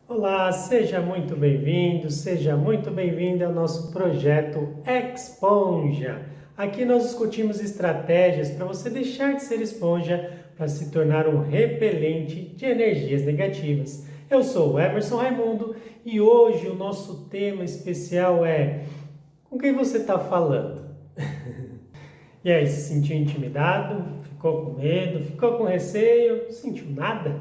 Olá, seja muito bem-vindo, seja muito bem-vinda ao nosso projeto Exponja. Aqui nós discutimos estratégias para você deixar de ser esponja para se tornar um repelente de energias negativas. Eu sou o Emerson Raimundo e hoje o nosso tema especial é: com quem você está falando? E aí, se sentiu intimidado? Ficou com medo? Ficou com receio? Não sentiu nada?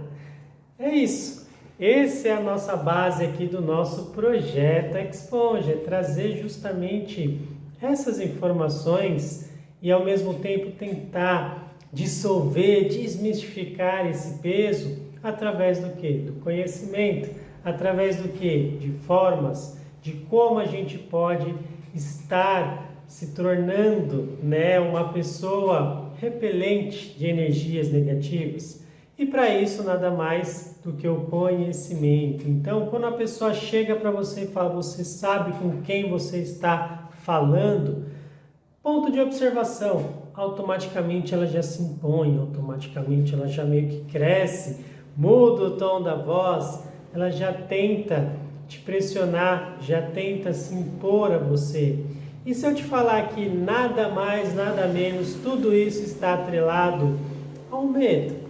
É isso. Essa é a nossa base aqui do nosso projeto Exponja, trazer justamente essas informações e ao mesmo tempo tentar dissolver, desmistificar esse peso através do quê? Do conhecimento, através do quê? De formas, de como a gente pode estar se tornando, uma pessoa repelente de energias negativas. E para isso nada mais do que o conhecimento. Então, quando a pessoa chega para você e fala, você sabe com quem você está falando, ponto de observação, automaticamente ela já se impõe, automaticamente ela já meio que cresce, muda o tom da voz, ela já tenta te pressionar, já tenta se impor a você. E se eu te falar que nada mais, nada menos, tudo isso está atrelado ao medo?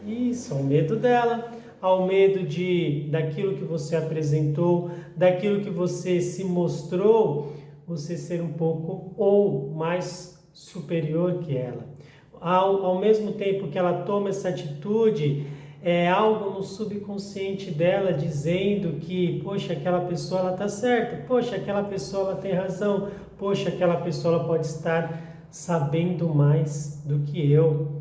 Isso, ao medo dela, ao medo daquilo que você apresentou, daquilo que você se mostrou, você ser um pouco ou mais superior que ela. Ao mesmo tempo que ela toma essa atitude, é algo no subconsciente dela dizendo que, poxa, aquela pessoa ela está certa, poxa, aquela pessoa ela tem razão, poxa, aquela pessoa ela pode estar sabendo mais do que eu.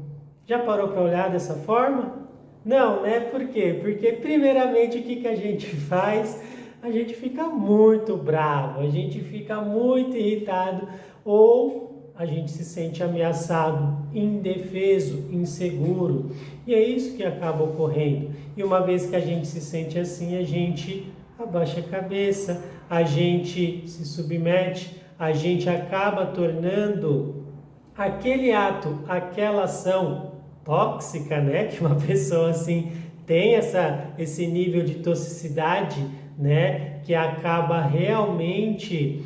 Já parou para olhar dessa forma? Não, né? Por quê? Porque primeiramente o que a gente faz? A gente fica muito bravo, a gente fica muito irritado ou a gente se sente ameaçado, indefeso, inseguro. E é isso que acaba ocorrendo. E uma vez que a gente se sente assim, a gente abaixa a cabeça, a gente se submete, a gente acaba tornando aquele ato, aquela ação tóxica, que uma pessoa assim tem esse nível de toxicidade, que acaba realmente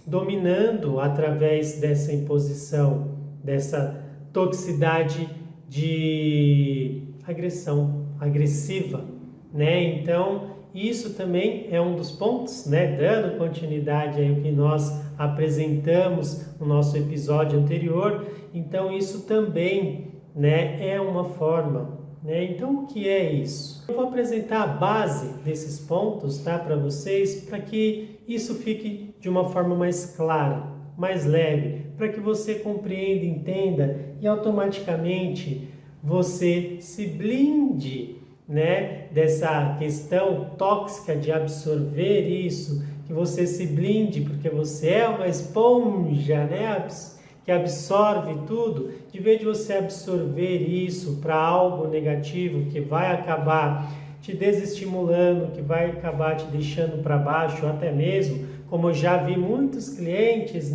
dominando através dessa imposição, dessa toxicidade de agressão, agressiva, Então, isso também é um dos pontos, dando continuidade ao que nós apresentamos no nosso episódio anterior. Então, isso também é uma forma. Então, o que é isso? Eu vou apresentar a base desses pontos, para vocês, para que isso fique de uma forma mais clara, mais leve, para que você compreenda, entenda e automaticamente você se blinde, dessa questão tóxica de absorver isso, que você se blinde, porque você é uma esponja, que absorve tudo, de vez de você absorver isso para algo negativo que vai acabar te desestimulando, que vai acabar te deixando para baixo, até mesmo, como eu já vi muitos clientes,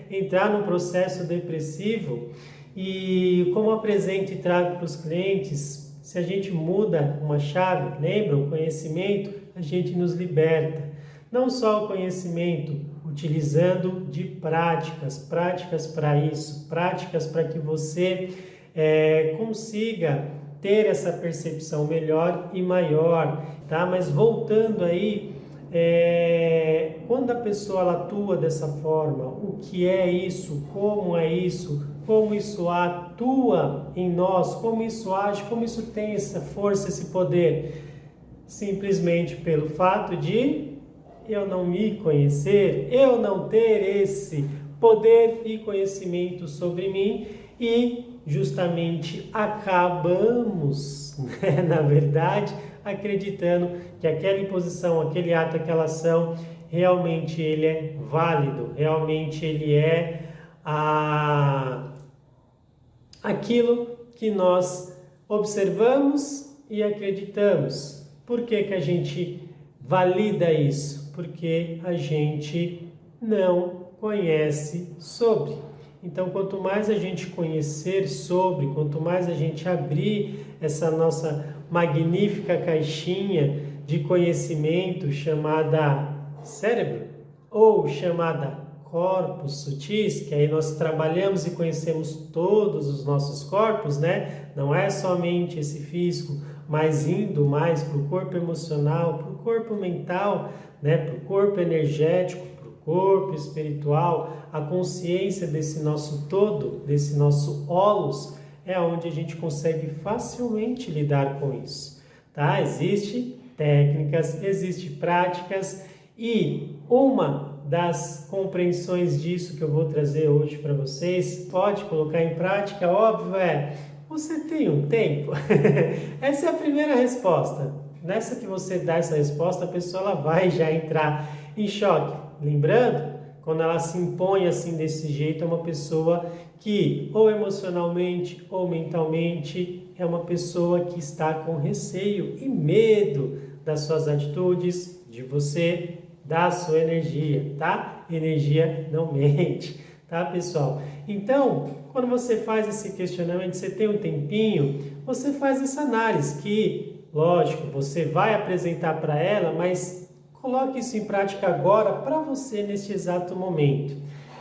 entrar num processo depressivo. E como apresento e trago para os clientes, se a gente muda uma chave, lembra, o conhecimento, a gente nos liberta. Não só o conhecimento, utilizando de práticas para isso, práticas para que você consiga ter essa percepção melhor e maior, Mas voltando aí, quando a pessoa ela atua dessa forma, o que é isso, como isso atua em nós, como isso age, como isso tem essa força, esse poder? Simplesmente pelo fato de eu não me conhecer, eu não ter esse poder e conhecimento sobre mim e justamente acabamos, na verdade, acreditando que aquela imposição, aquele ato, aquela ação, realmente ele é válido, realmente ele é aquilo que nós observamos e acreditamos. Por que a gente valida isso? Porque a gente não conhece sobre. Então, quanto mais a gente conhecer sobre, quanto mais a gente abrir essa nossa magnífica caixinha de conhecimento chamada cérebro, ou chamada corpos sutis, que aí nós trabalhamos e conhecemos todos os nossos corpos, né? Não é somente esse físico, mas indo mais para o corpo emocional, para o corpo mental, né? Para o corpo energético, para o corpo espiritual, a consciência desse nosso todo, desse nosso holos, é onde a gente consegue facilmente lidar com isso, tá? Existem técnicas, existem práticas e uma das compreensões disso que eu vou trazer hoje para vocês, pode colocar em prática, óbvio, você tem um tempo? Essa é a primeira resposta. Nessa que você dá essa resposta, a pessoa ela vai já entrar em choque. Lembrando, quando ela se impõe assim desse jeito, é uma pessoa que ou emocionalmente ou mentalmente é uma pessoa que está com receio e medo das suas atitudes, de você, da sua energia, tá? Energia não mente, tá, pessoal? Então, quando você faz esse questionamento, você tem um tempinho, você faz essa análise que, lógico, você vai apresentar para ela, mas coloque isso em prática agora para você neste exato momento.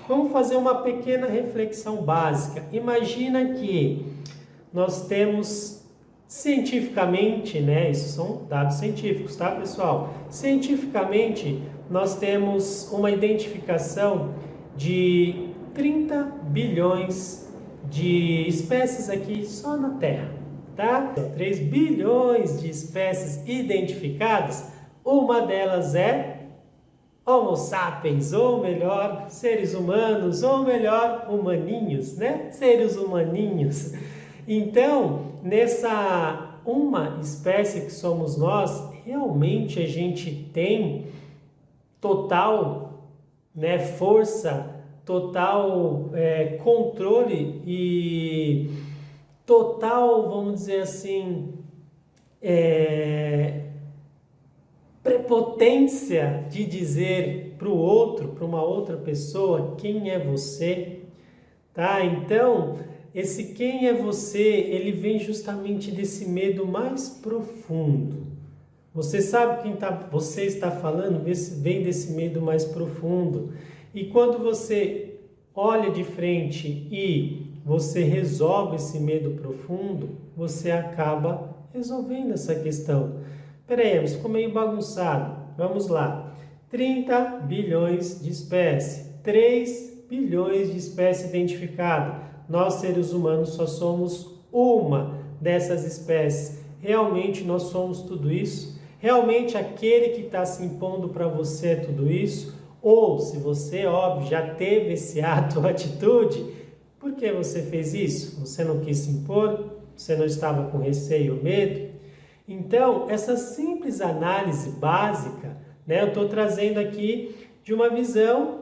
Vamos fazer uma pequena reflexão básica. Imagina que nós temos cientificamente, né? Isso são dados científicos, tá, pessoal? Cientificamente, nós temos uma identificação de 30 bilhões de espécies aqui só na Terra, tá? 3 bilhões de espécies identificadas, uma delas é Homo sapiens, ou melhor, seres humanos, ou melhor, humaninhos, né? Seres humaninhos. Então, nessa uma espécie que somos nós, realmente a gente tem total, né, força, total controle e total, vamos dizer assim, prepotência de dizer para o outro, para uma outra pessoa, quem é você, tá? Então, esse quem é você, ele vem justamente desse medo mais profundo. Você sabe quem você está falando, vem desse medo mais profundo. E quando você olha de frente e você resolve esse medo profundo, você acaba resolvendo essa questão. Peraí, mas ficou meio bagunçado. Vamos lá. 30 bilhões de espécies, 3 bilhões de espécies identificadas. Nós, seres humanos, só somos uma dessas espécies. Realmente nós somos tudo isso? Realmente aquele que está se impondo para você é tudo isso? Ou, se você, óbvio, já teve esse ato ou atitude, por que você fez isso? Você não quis se impor? Você não estava com receio ou medo? Então, essa simples análise básica, né, eu estou trazendo aqui de uma visão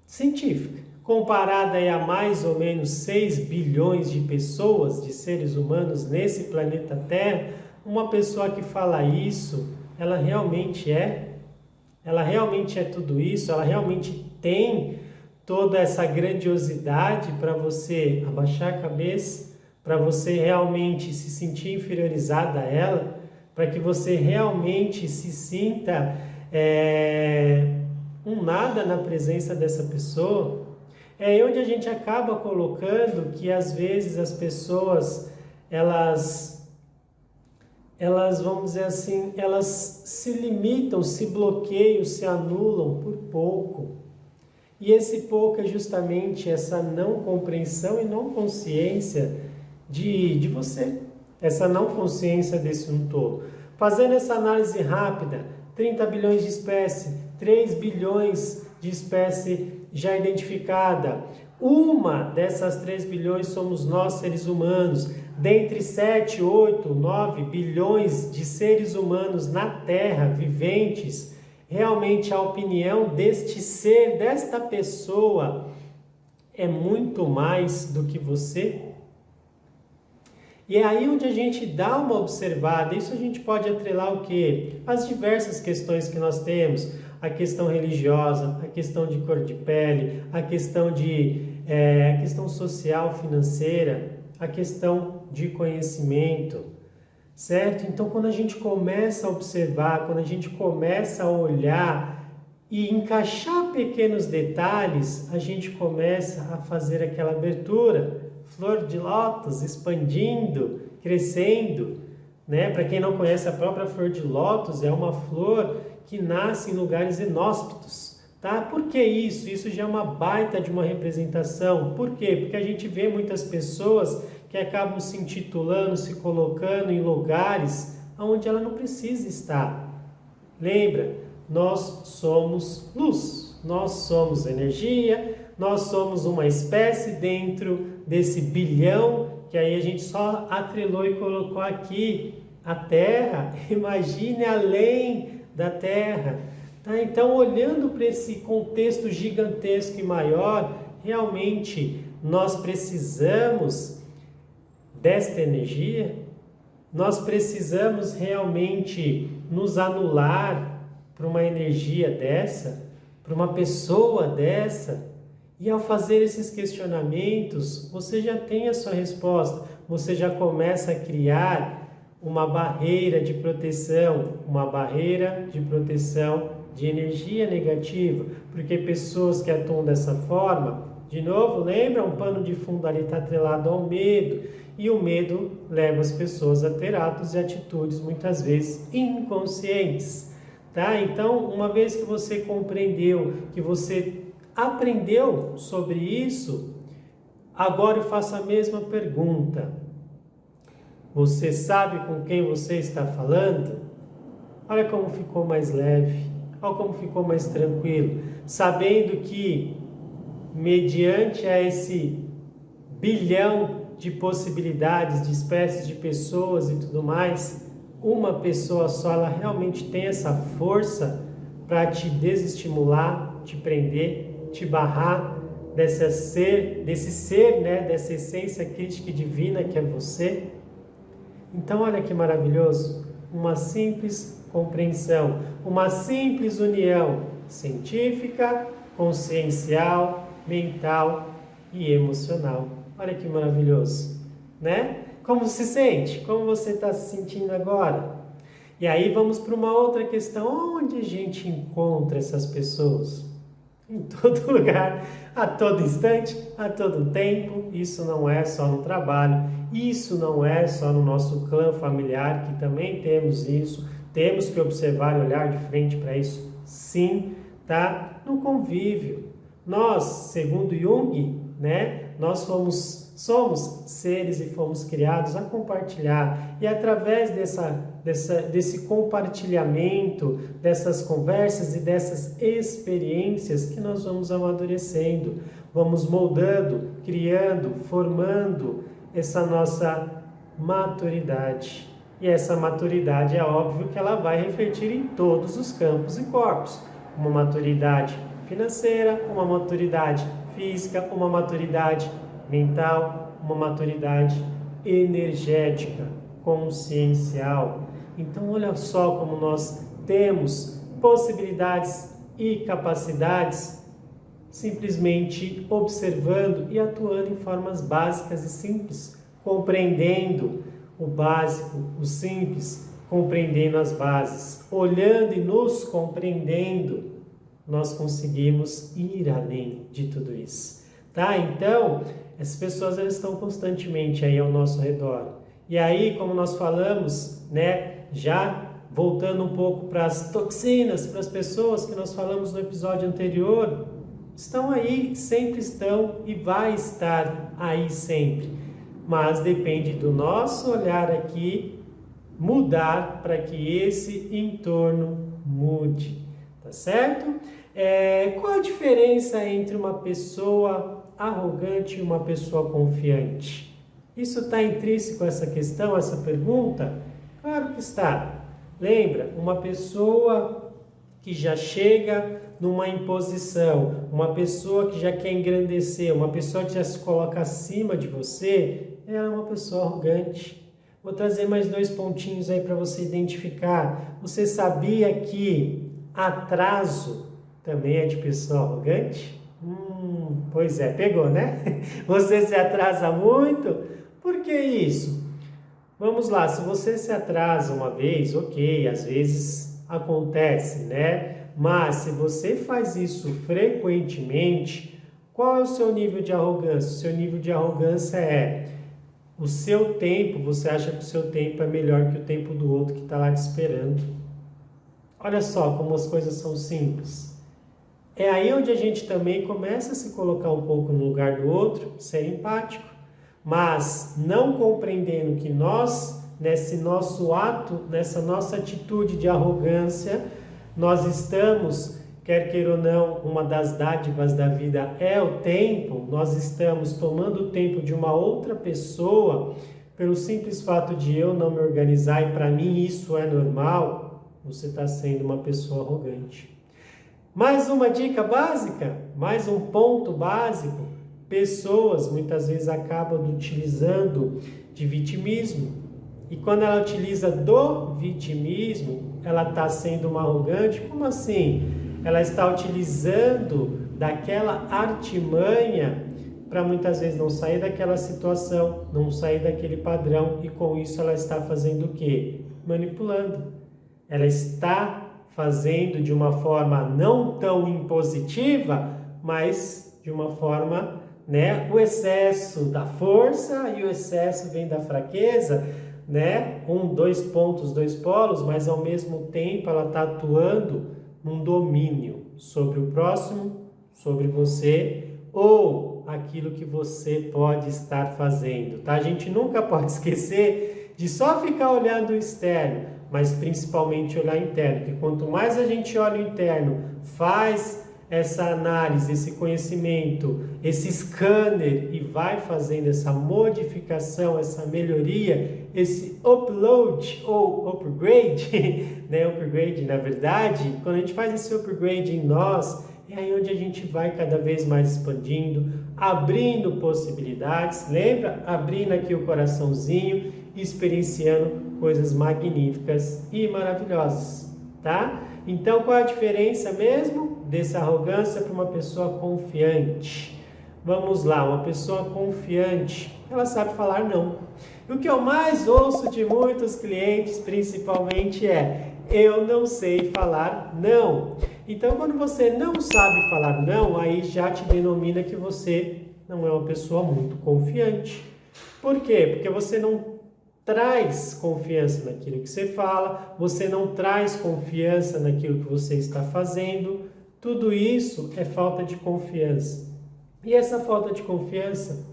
científica, comparada a mais ou menos 6 bilhões de pessoas, de seres humanos nesse planeta Terra, uma pessoa que fala isso, ela realmente é tudo isso, ela realmente tem toda essa grandiosidade para você abaixar a cabeça, para você realmente se sentir inferiorizada a ela, para que você realmente se sinta um nada na presença dessa pessoa. É onde a gente acaba colocando que às vezes as pessoas, elas vamos dizer assim, elas se limitam, se bloqueiam, se anulam por pouco. E esse pouco é justamente essa não compreensão e não consciência de você, essa não consciência desse um todo. Fazendo essa análise rápida, 30 bilhões de espécies, 3 bilhões de espécies já identificada. Uma dessas 3 bilhões somos nós, seres humanos. Dentre 7, 8, 9 bilhões de seres humanos na Terra, viventes, realmente a opinião deste ser, desta pessoa, é muito mais do que você. E é aí onde a gente dá uma observada. Isso a gente pode atrelar o quê? As diversas questões que nós temos. A questão religiosa, a questão de cor de pele, a questão social, financeira, a questão de conhecimento. certo? Então, quando a gente começa a observar, quando a gente começa a olhar e encaixar pequenos detalhes, a gente começa a fazer aquela abertura, flor de lótus expandindo, crescendo, né? Para quem não conhece, a própria flor de lótus é uma flor que nasce em lugares inóspitos, tá? Por que isso? Isso já é uma baita de uma representação. Por quê? Porque a gente vê muitas pessoas que acabam se intitulando, se colocando em lugares onde ela não precisa estar. Lembra? Nós somos luz, nós somos energia, nós somos uma espécie dentro desse bilhão, que aí a gente só atrelou e colocou aqui a Terra. Imagine além da Terra. Tá? Então, olhando para esse contexto gigantesco e maior, realmente nós precisamos desta energia, nós precisamos realmente nos anular para uma energia dessa, para uma pessoa dessa. E ao fazer esses questionamentos, você já tem a sua resposta, você já começa a criar uma barreira de proteção, de energia negativa, porque pessoas que atuam dessa forma, de novo, lembra, um pano de fundo ali está atrelado ao medo, e o medo leva as pessoas a ter atos e atitudes muitas vezes inconscientes, tá? Então, uma vez que você compreendeu, que você aprendeu sobre isso, agora eu faço a mesma pergunta. Você sabe com quem você está falando? Olha como ficou mais leve, olha como ficou mais tranquilo, sabendo que, mediante a esse bilhão de possibilidades, de espécies de pessoas e tudo mais, uma pessoa só, ela realmente tem essa força para te desestimular, te prender, te barrar desse ser, né, dessa essência crítica e divina que é você. Então, olha que maravilhoso, uma simples compreensão, uma simples união científica, consciencial, mental e emocional. Olha que maravilhoso, né? Como se sente? Como você está se sentindo agora? E aí vamos para uma outra questão. Onde a gente encontra essas pessoas? Em todo lugar, a todo instante, a todo tempo. Isso não é só no trabalho, isso não é só no nosso clã familiar, que também temos isso. Temos que observar e olhar de frente para isso, sim, tá? No convívio. Nós, segundo Jung, né? Nós somos seres e fomos criados a compartilhar. E através desse compartilhamento, dessas conversas e dessas experiências que nós vamos amadurecendo, vamos moldando, criando, formando essa nossa maturidade. E essa maturidade é óbvio que ela vai refletir em todos os campos e corpos. Uma maturidade financeira, uma maturidade física, uma maturidade mental, uma maturidade energética, consciencial. Então, olha só como nós temos possibilidades e capacidades simplesmente observando e atuando em formas básicas e simples, compreendendo o básico, o simples, compreendendo as bases, olhando e nos compreendendo, nós conseguimos ir além de tudo isso, tá? Então, essas pessoas elas estão constantemente aí ao nosso redor. E aí, como nós falamos, né, já voltando um pouco para as toxinas, para as pessoas que nós falamos no episódio anterior, estão aí, sempre estão e vai estar aí sempre. Mas depende do nosso olhar aqui mudar para que esse entorno mude, tá certo? Qual a diferença entre uma pessoa arrogante e uma pessoa confiante? Isso está intrínseco a essa questão, essa pergunta? Claro que está. Lembra, uma pessoa que já chega numa imposição, uma pessoa que já quer engrandecer, uma pessoa que já se coloca acima de você, ela é uma pessoa arrogante. Vou trazer mais 2 pontinhos aí para você identificar. Você sabia que atraso também é de pessoa arrogante? Pois é, pegou, né? Você se atrasa muito? Por que isso? Vamos lá, se você se atrasa uma vez, ok, às vezes acontece, né? Mas se você faz isso frequentemente, qual é o seu nível de arrogância? O seu nível de arrogância é o seu tempo, você acha que o seu tempo é melhor que o tempo do outro que está lá te esperando. Olha só como as coisas são simples. É aí onde a gente também começa a se colocar um pouco no lugar do outro, ser empático. Mas não compreendendo que nós, nesse nosso ato, nessa nossa atitude de arrogância, nós estamos, quer queira ou não, uma das dádivas da vida é o tempo, nós estamos tomando o tempo de uma outra pessoa, pelo simples fato de eu não me organizar e para mim isso é normal, você está sendo uma pessoa arrogante. Mais uma dica básica, mais um ponto básico. Pessoas muitas vezes acabam utilizando de vitimismo. E quando ela utiliza do vitimismo, ela está sendo uma arrogante. Como assim? Ela está utilizando daquela artimanha para muitas vezes não sair daquela situação, não sair daquele padrão. E com isso ela está fazendo o quê? Manipulando. Ela está fazendo de uma forma não tão impositiva, mas de uma forma... né? O excesso da força e o excesso vem da fraqueza, né? Dois pontos, dois polos, mas ao mesmo tempo ela está atuando num domínio sobre o próximo, sobre você ou aquilo que você pode estar fazendo, tá? A gente nunca pode esquecer de só ficar olhando o externo, mas principalmente olhar o interno, porque quanto mais a gente olha o interno, faz essa análise, esse conhecimento, esse scanner e vai fazendo essa modificação, essa melhoria, esse upload ou upgrade, né? Upgrade, na verdade, quando a gente faz esse upgrade em nós, é aí onde a gente vai cada vez mais expandindo, abrindo possibilidades, lembra? Abrindo aqui o coraçãozinho, experienciando coisas magníficas e maravilhosas, tá? Então, qual é a diferença mesmo dessa arrogância para uma pessoa confiante? Vamos lá, uma pessoa confiante, ela sabe falar não. E o que eu mais ouço de muitos clientes, principalmente, é: eu não sei falar não. Então, quando você não sabe falar não, aí já te denomina que você não é uma pessoa muito confiante. Por quê? Porque você não traz confiança naquilo que você fala, você não traz confiança naquilo que você está fazendo. Tudo isso é falta de confiança. E essa falta de confiança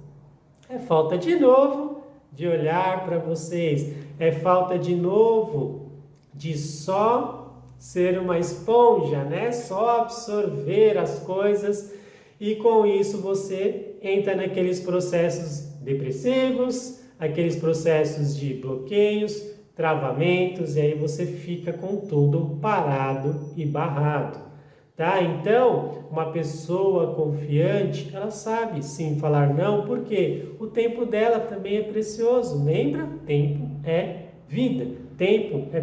é falta de novo de olhar para vocês. É falta de novo de só ser uma esponja, né? Só absorver as coisas e com isso você entra naqueles processos depressivos, aqueles processos de bloqueios, travamentos, e aí você fica com tudo parado e barrado, tá? Então, uma pessoa confiante, ela sabe sim falar não, porque o tempo dela também é precioso, lembra? Tempo é vida, tempo é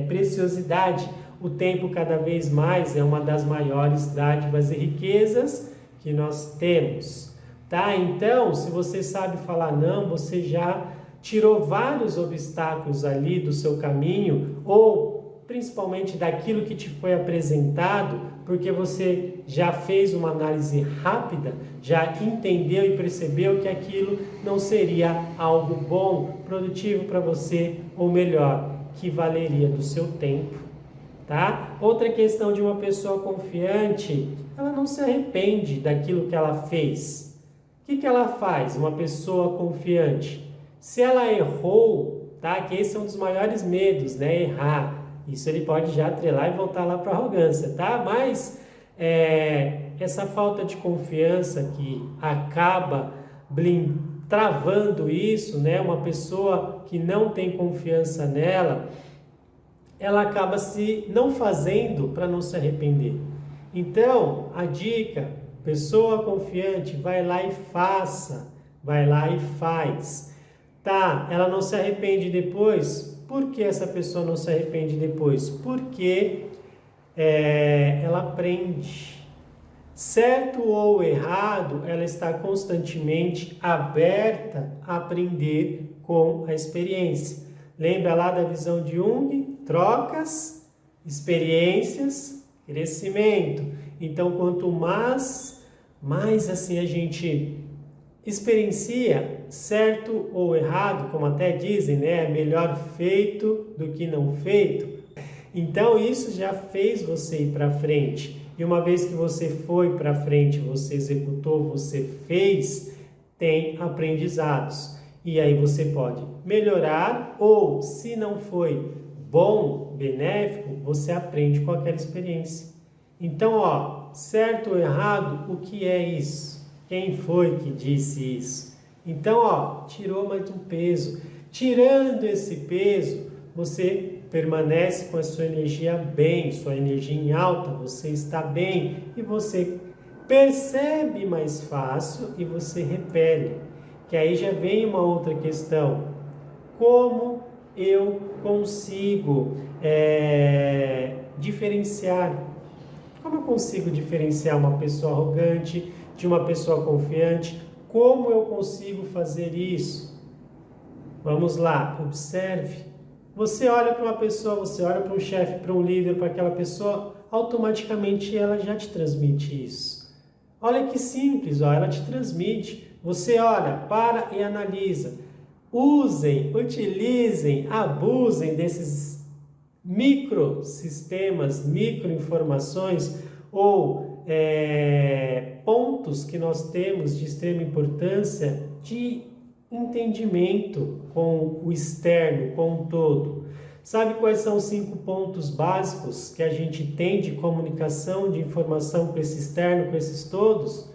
preciosidade, o tempo cada vez mais é uma das maiores dádivas e riquezas que nós temos. Tá? Então, se você sabe falar não, você já tirou vários obstáculos ali do seu caminho, ou principalmente daquilo que te foi apresentado, porque você já fez uma análise rápida, já entendeu e percebeu que aquilo não seria algo bom, produtivo para você, ou melhor, que valeria do seu tempo. Tá? Outra questão de uma pessoa confiante, ela não se arrepende daquilo que ela fez. O que ela faz? Uma pessoa confiante. Se ela errou, tá? Que esse é um dos maiores medos, né? Errar. Isso ele pode já atrelar e voltar lá para a arrogância, tá? Mas essa falta de confiança que acaba travando isso, né? Uma pessoa que não tem confiança nela, ela acaba se não fazendo para não se arrepender. Então, a dica: pessoa confiante, vai lá e faça, vai lá e faz. Tá, ela não se arrepende depois. Por que essa pessoa não se arrepende depois? Porque ela aprende. Certo ou errado, ela está constantemente aberta a aprender com a experiência. Lembra lá da visão de Jung? Trocas, experiências, crescimento. Então, quanto mais assim a gente experiencia, certo ou errado, como até dizem, né? É melhor feito do que não feito. Então, isso já fez você ir para frente. E uma vez que você foi para frente, você executou, você fez, tem aprendizados. E aí você pode melhorar ou, se não foi bom, benéfico, você aprende com aquela experiência. Então, certo ou errado, o que é isso? Quem foi que disse isso? Então, tirou mais um peso. Tirando esse peso, você permanece com a sua energia bem, sua energia em alta, você está bem e você percebe mais fácil e você repele. Que aí já vem uma outra questão. Como eu consigo diferenciar? Como eu consigo diferenciar uma pessoa arrogante de uma pessoa confiante? Como eu consigo fazer isso? Vamos lá, observe. Você olha para uma pessoa, você olha para um chefe, para um líder, para aquela pessoa, automaticamente ela já te transmite isso. Olha que simples, ela te transmite. Você olha, para e analisa. Usem, utilizem, abusem desses microsistemas, microinformações ou pontos que nós temos de extrema importância de entendimento com o externo, com o todo. Sabe quais são os 5 pontos básicos que a gente tem de comunicação, de informação com esse externo, com esses todos?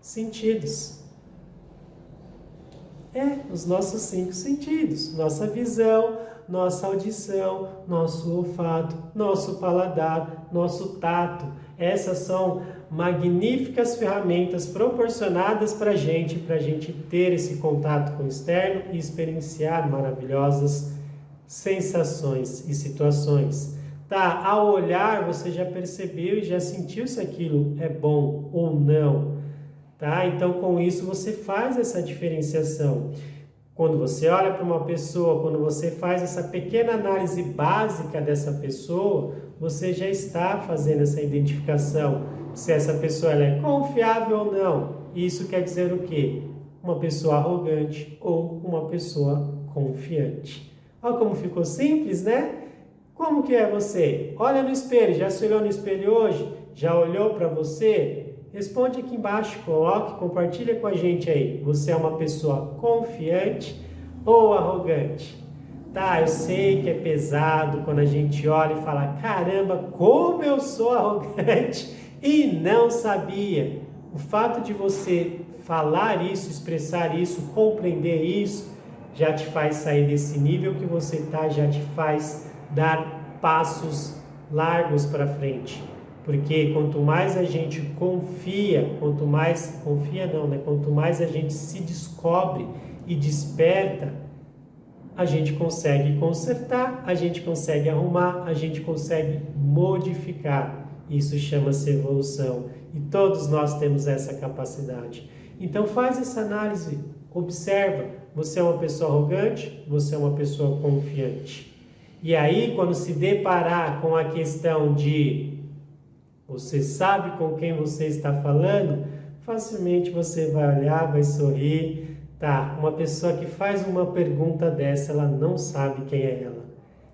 Sentidos. Os nossos 5 sentidos. Nossa visão, nossa audição, nosso olfato, nosso paladar, nosso tato. Essas são magníficas ferramentas proporcionadas para a gente ter esse contato com o externo e experienciar maravilhosas sensações e situações. Ao olhar você já percebeu e já sentiu se aquilo é bom ou não. Então com isso você faz essa diferenciação. Quando você olha para uma pessoa, quando você faz essa pequena análise básica dessa pessoa, você já está fazendo essa identificação se essa pessoa ela é confiável ou não. Isso quer dizer o quê? Uma pessoa arrogante ou uma pessoa confiante. Olha como ficou simples, né? Como que é você? Olha no espelho, já se olhou no espelho hoje? Já olhou para você? Responde aqui embaixo, coloque, compartilha com a gente aí. Você é uma pessoa confiante ou arrogante? Eu sei que é pesado quando a gente olha e fala, caramba, como eu sou arrogante e não sabia. O fato de você falar isso, expressar isso, compreender isso, já te faz sair desse nível que você está, já te faz dar passos largos para frente. Porque quanto mais a gente quanto mais a gente se descobre e desperta, a gente consegue consertar, a gente consegue arrumar, a gente consegue modificar. Isso chama-se evolução. E todos nós temos essa capacidade. Então faz essa análise, observa, você é uma pessoa arrogante, você é uma pessoa confiante. E aí, quando se deparar com a questão de você sabe com quem você está falando, facilmente você vai olhar, vai sorrir. Uma pessoa que faz uma pergunta dessa, ela não sabe quem é ela.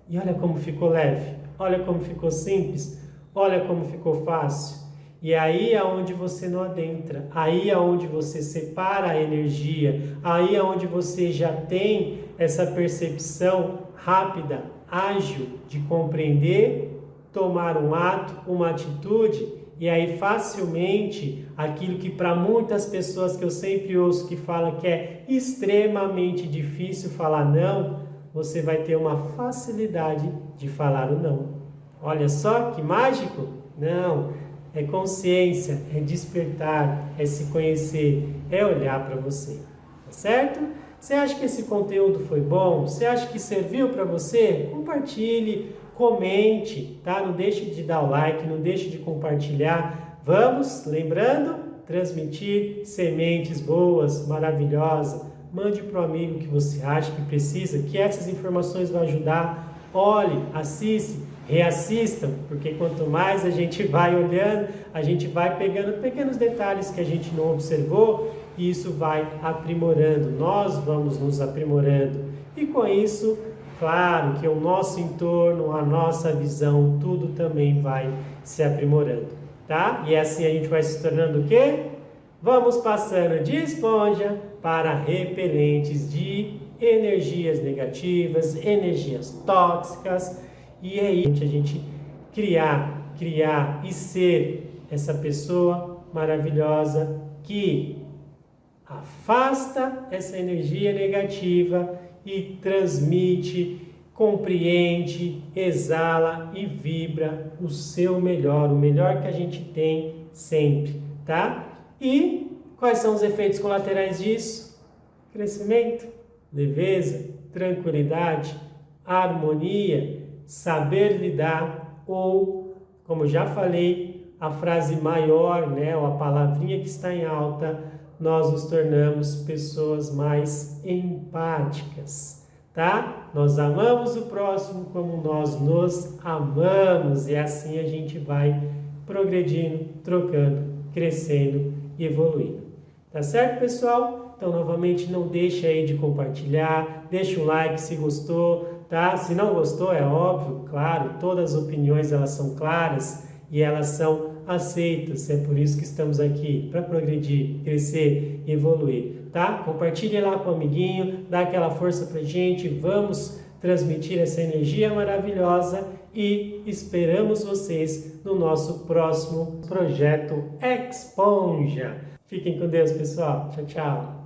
E olha como ficou leve, olha como ficou simples, olha como ficou fácil. E aí é onde você não adentra, aí é onde você separa a energia, aí é onde você já tem essa percepção rápida, ágil de compreender, tomar um ato, uma atitude, e aí facilmente aquilo que para muitas pessoas que eu sempre ouço que falam que é extremamente difícil falar não, você vai ter uma facilidade de falar o não. Olha só que mágico? Não, é consciência, é despertar, é se conhecer, é olhar para você, tá certo? Você acha que esse conteúdo foi bom? Você acha que serviu para você? Compartilhe, comente, Não deixe de dar o like, não deixe de compartilhar. Vamos, lembrando, transmitir sementes boas, maravilhosas. Mande para o amigo que você acha que precisa, que essas informações vão ajudar. Olhe, assiste, reassistam, porque quanto mais a gente vai olhando, a gente vai pegando pequenos detalhes que a gente não observou e isso vai aprimorando. Nós vamos nos aprimorando. E com isso, claro que o nosso entorno, a nossa visão, tudo também vai se aprimorando, tá? E assim a gente vai se tornando o quê? Vamos passando de esponja para repelentes de energias negativas, energias tóxicas. E é isso, a gente criar e ser essa pessoa maravilhosa que afasta essa energia negativa e transmite, compreende, exala e vibra o seu melhor, o melhor que a gente tem sempre, tá? E quais são os efeitos colaterais disso? Crescimento, leveza, tranquilidade, harmonia, saber lidar ou, como já falei, a frase maior, né, ou a palavrinha que está em alta, nós nos tornamos pessoas mais empáticas, tá? Nós amamos o próximo como nós nos amamos e assim a gente vai progredindo, trocando, crescendo e evoluindo. Tá certo, pessoal? Então, novamente, não deixe aí de compartilhar, deixa um like se gostou, tá? Se não gostou, é óbvio, claro, todas as opiniões elas são claras e elas são aceitas. É por isso que estamos aqui, para progredir, crescer e evoluir, tá? Compartilhe lá com o amiguinho, dá aquela força pra gente, vamos transmitir essa energia maravilhosa e esperamos vocês no nosso próximo projeto Exponja. Fiquem com Deus, pessoal. Tchau, tchau.